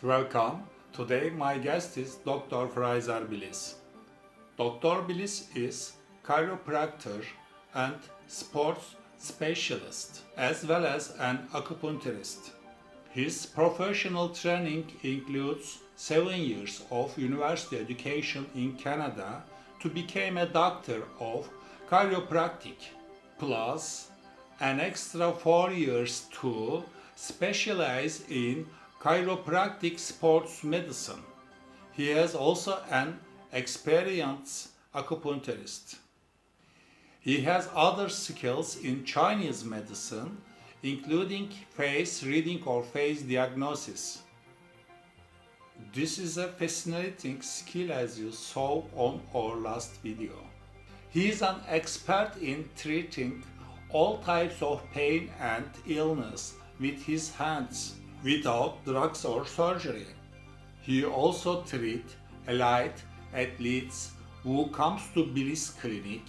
Welcome. Today my guest is Dr. Fraser Bliss. Dr. Bliss is chiropractor and sports specialist as well as an acupuncturist. His professional training includes 7 years of university education in Canada to become a doctor of chiropractic, plus an extra 4 years to specialize in chiropractic sports medicine. He is also an experienced acupuncturist. He has other skills in Chinese medicine, including face reading or face diagnosis. This is a fascinating skill as you saw on our last video. He is an expert in treating all types of pain and illness with his hands without drugs or surgery. He also treats elite athletes who comes to Bliss Clinic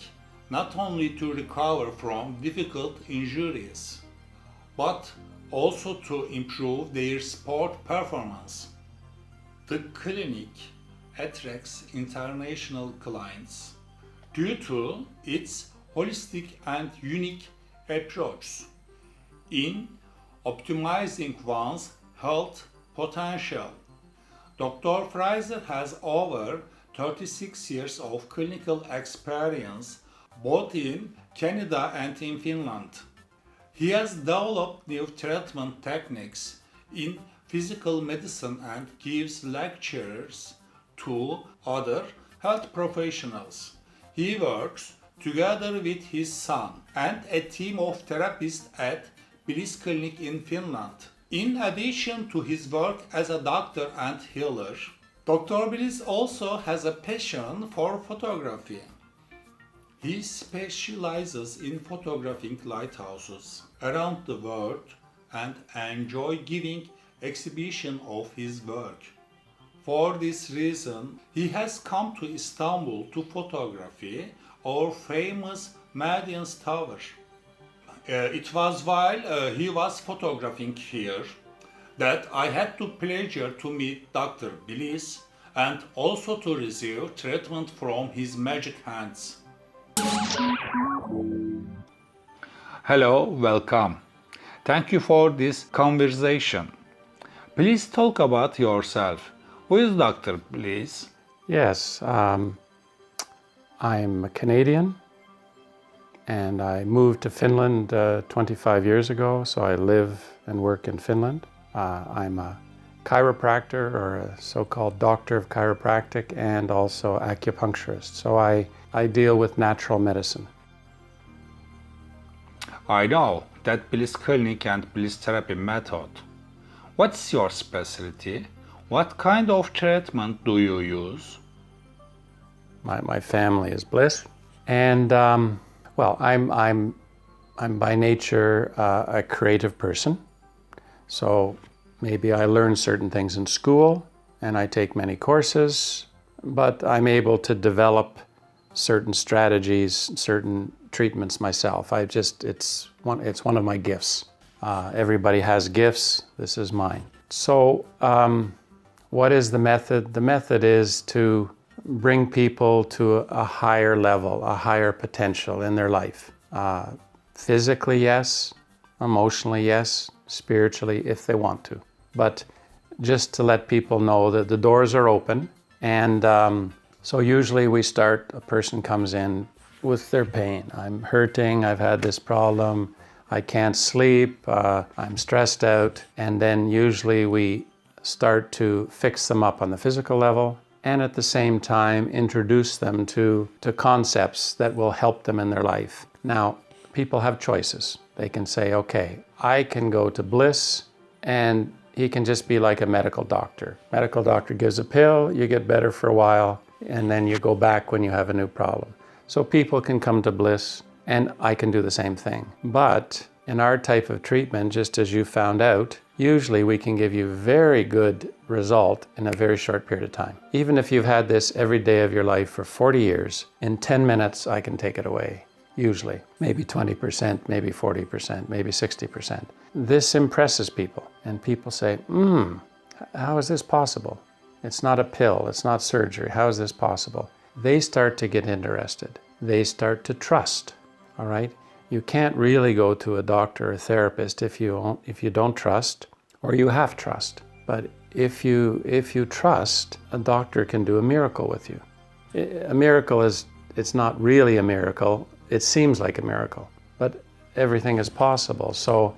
not only to recover from difficult injuries, but also to improve their sport performance. The clinic attracts international clients due to its holistic and unique approach in optimizing one's health potential. Dr. Fraser has over 36 years of clinical experience both in Canada and in Finland. He has developed new treatment techniques in physical medicine and gives lectures to other health professionals. He works together with his son and a team of therapists at Bliss Clinic in Finland. In addition to his work as a doctor and healer, Dr. Bliss also has a passion for photography. He specializes in photographing lighthouses around the world and enjoys giving exhibition of his work. For this reason, he has come to Istanbul to photography our famous Medians Tower. It was while he was photographing here that I had the pleasure to meet Dr. Bliss and also to receive treatment from his magic hands. Hello, welcome. Thank you for this conversation. Please talk about yourself. Who is Dr. Bliss? Yes, I'm a Canadian and I moved to Finland 25 years ago, so I live and work in Finland. I'm a chiropractor or a so-called doctor of chiropractic and also acupuncturist. So I deal with natural medicine. I know that Bliss Clinic and Bliss Therapy method. What's your specialty? What kind of treatment do you use? My family is Bliss, and well, I'm by nature a creative person. So maybe I learn certain things in school, and I take many courses, but I'm able to develop certain strategies, certain treatments myself. It's one of my gifts. Everybody has gifts. This is mine. So, what is the method? The method is to bring people to a higher level, a higher potential in their life. Physically, yes. Emotionally, yes. Spiritually, if they want to. But just to let people know that the doors are open. And so usually a person comes in with their pain. I'm hurting, I've had this problem, I can't sleep, I'm stressed out. And then usually we start to fix them up on the physical level and at the same time introduce them to concepts that will help them in their life. Now, people have choices. They can say, okay, I can go to Bliss and he can just be like a medical doctor. Medical doctor gives a pill, you get better for a while, and then you go back when you have a new problem. So people can come to Bliss and I can do the same thing. But in our type of treatment, just as you found out, usually we can give you very good result in a very short period of time. Even if you've had this every day of your life for 40 years, in 10 minutes I can take it away. usually. Maybe 20%, maybe 40%, maybe 60%. This impresses people, and people say, how is this possible? It's not a pill, it's not surgery. How is this possible? They start to get interested. They start to trust, all right? You can't really go to a doctor or therapist if you don't trust, or you have trust. But if you trust, a doctor can do a miracle with you. A miracle it's not really a miracle. It seems like a miracle, but everything is possible. So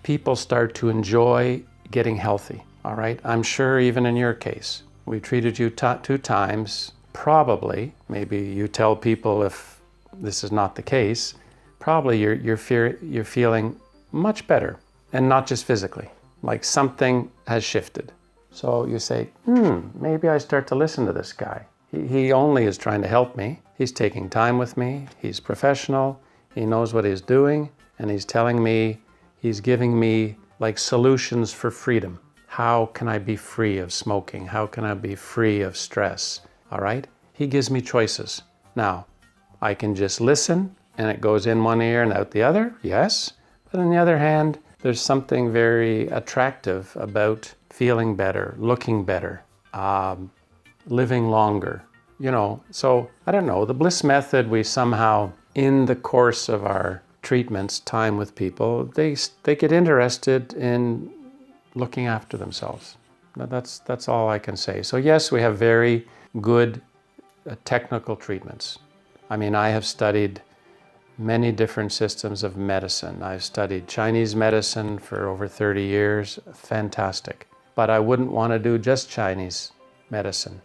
people start to enjoy getting healthy, all right? I'm sure even in your case, we treated you 2 times. Probably, maybe you tell people if this is not the case, probably you're feeling much better, and not just physically, like something has shifted. So you say, maybe I start to listen to this guy. He only is trying to help me. He's taking time with me. He's professional. He knows what he's doing, and he's telling me, he's giving me like solutions for freedom. How can I be free of smoking? How can I be free of stress? All right? He gives me choices. Now, I can just listen and it goes in one ear and out the other, yes. But on the other hand, there's something very attractive about feeling better, looking better, living longer. So I don't know, the Bliss method, we somehow, in the course of our treatments, time with people, they get interested in looking after themselves. That's all I can say. So yes, we have very good technical treatments. I mean, I have studied many different systems of medicine. I've studied Chinese medicine for over 30 years, fantastic. But I wouldn't want to do just Chinese medicine.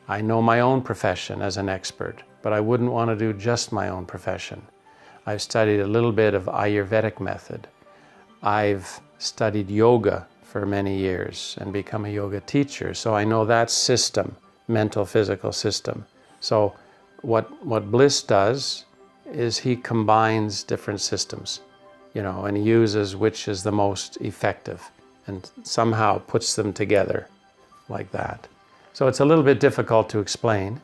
I know my own profession as an expert, but I wouldn't want to do just my own profession. I've studied a little bit of Ayurvedic method. I've studied yoga for many years and become a yoga teacher, so I know that system, mental, physical system. So what Bliss does is he combines different systems, and he uses which is the most effective and somehow puts them together like that. So it's a little bit difficult to explain,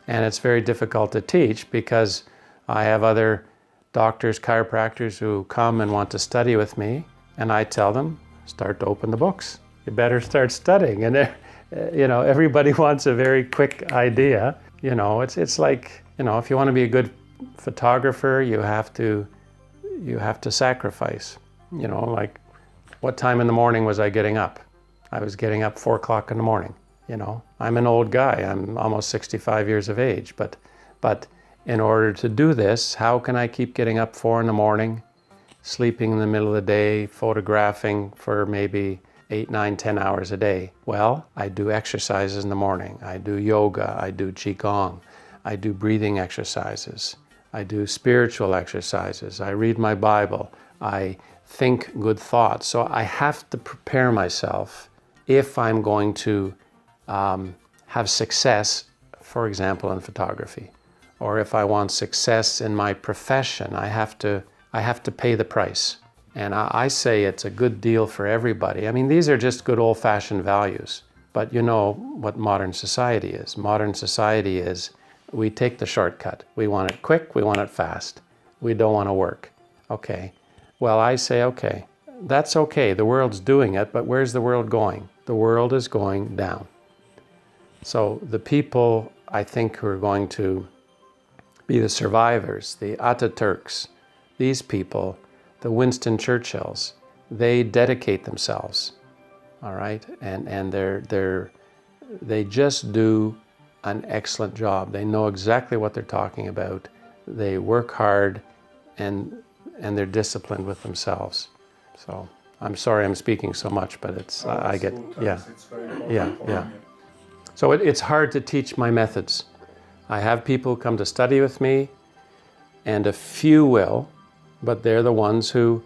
and it's very difficult to teach because I have other doctors, chiropractors who come and want to study with me, and I tell them, start to open the books. You better start studying. And everybody wants a very quick idea. It's like, if you want to be a good photographer, you have to sacrifice. Like, what time in the morning was I getting up? I was getting up 4 o'clock in the morning. I'm an old guy. I'm almost 65 years of age, but in order to do this, how can I keep getting up 4 in the morning, sleeping in the middle of the day, photographing for maybe 8, 9, 10 hours a day? Well, I do exercises in the morning. I do yoga. I do qigong. I do breathing exercises. I do spiritual exercises. I read my Bible. I think good thoughts. So I have to prepare myself if I'm going to have success, for example, in photography, or if I want success in my profession, I have to pay the price. And I say it's a good deal for everybody. I mean, these are just good old-fashioned values. But you know what modern society is. Modern society is, we take the shortcut. We want it quick, we want it fast. We don't want to work. Okay. Well, I say, okay, that's okay. The world's doing it, but where's the world going? The world is going down. So the people, I think, who are going to be the survivors, the ATATURKs, these people, the Winston Churchills, they dedicate themselves, all right? And they just do an excellent job. They know exactly what they're talking about. They work hard and they're disciplined with themselves. So I'm sorry I'm speaking so much, but it's, I get, yeah. It's very important Yeah. So it's hard to teach my methods. I have people come to study with me, and a few will, but they're the ones who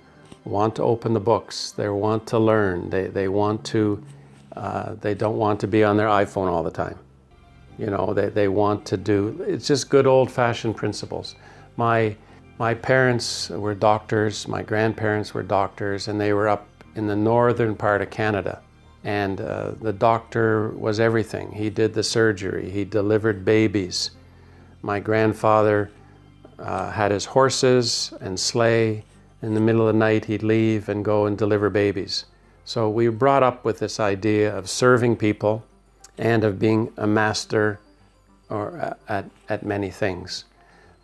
want to open the books. They want to learn. They want to, they don't want to be on their iPhone all the time. They want to do, it's just good old-fashioned principles. My parents were doctors, my grandparents were doctors, and they were up in the northern part of Canada. And the doctor was everything. He did the surgery. He delivered babies. My grandfather had his horses and sleigh. In the middle of the night, he'd leave and go and deliver babies. So we were brought up with this idea of serving people and of being a master or at many things.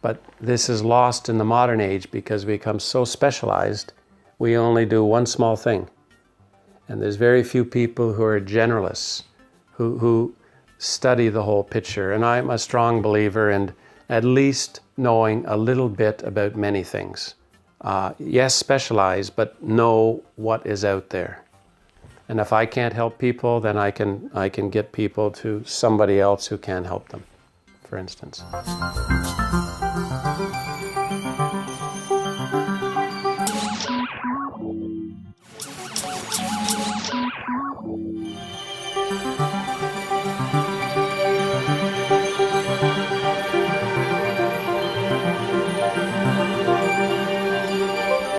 But this is lost in the modern age because we become so specialized, we only do one small thing. And there's very few people who are generalists, who study the whole picture. And I'm a strong believer in at least knowing a little bit about many things. Yes, specialize, but know what is out there. And if I can't help people, then I can get people to somebody else who can help them, for instance.